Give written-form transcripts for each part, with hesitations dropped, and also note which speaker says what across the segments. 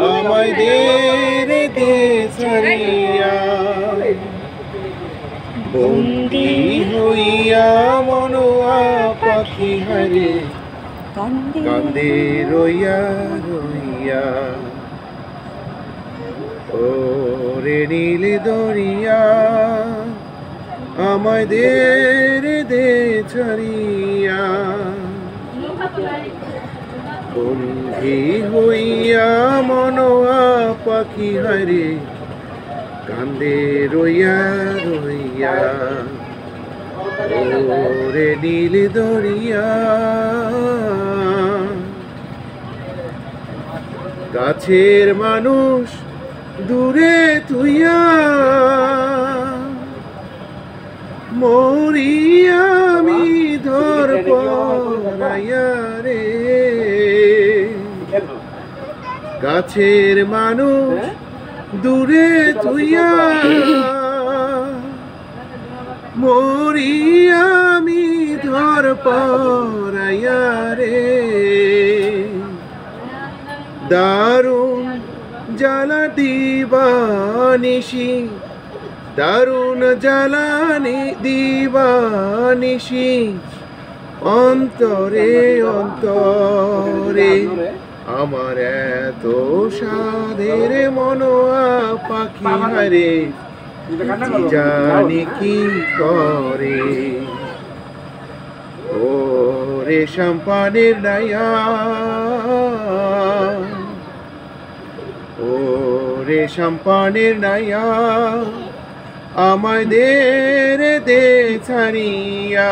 Speaker 1: আমায় দে দে ছাড়িয়া বন্দি হইয়া মনোয়া পাখি হারে কান্দে রইয়া রইয়া ওরে নীল দরিয়া আমায় দে ছাড়িয়া বন্দি হইয়া মনোয়া পাখি হারে কান্দে রইয়া রইয়া ওরে নীল দরিয়া গাছের মানুষ দূরে তুইয়া মরি আমি ধর পরাইয়া রে গাছের মানুষ দূরে তুইয়া মরি আমি ধর পরাইয়া রে দারুণ জ্বালা দিবানিশি দারুণ জ্বালানি দিবানিশি অন্তরে অন্তরে আমার এত সাধের মনোয়া পাখি হারে জানি কি করে ও রেশম পানের নাইয়া ও রেশম পানের নাইয়া আমায় দে ছাড়িয়া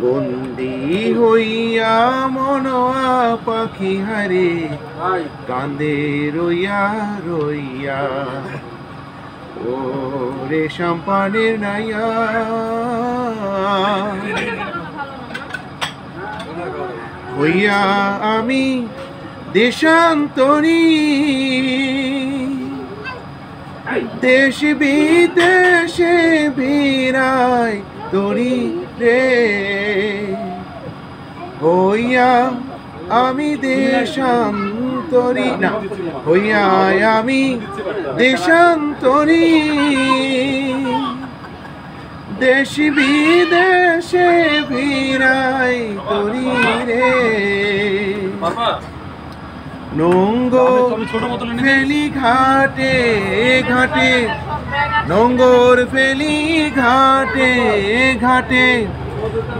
Speaker 1: বন্দি হইয়া মনোয়া পাখি হারে কান্দে রইয়া রইয়া ও রেশম পানের নাইয়া হইয়া আমি দেশান্তরী দেশ বিদেশে ভিড়াই তরি রে হইয়া আমি দেশান্তরী না হইয়া আমি দেশান্তরী দেশ বিদেশে ভিড়াই তরি রে নোঙ্গর ফেলি ঘাটে ঘাটে নোঙ্গর ফেলি ঘাটে ঘাটে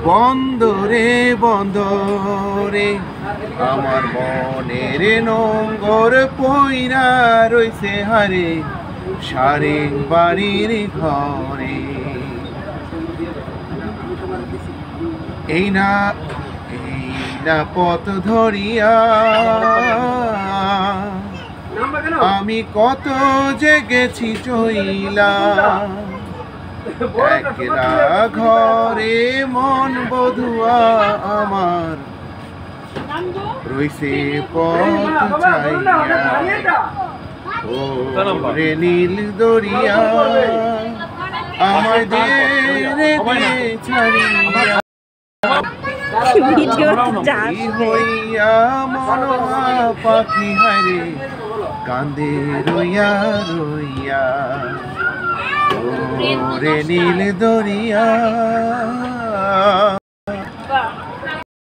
Speaker 1: বন্দরে বন্দরে আমার মনের নোঙ্গর পইরা রইছে হারে সারে বাড়ির ঘরে এই না পথ ধরিয়া আমি কত যে গেছি চইলা একলা ঘরে মন বধুয়া আমার রইছে পথ চাইয়া ও রে নীল দরিয়া আমায় দে ছাড়িয়া হইয়া মনোয়া পাখি হারে কান্দে রইয়া রইয়া ওরে নীল দরিয়া।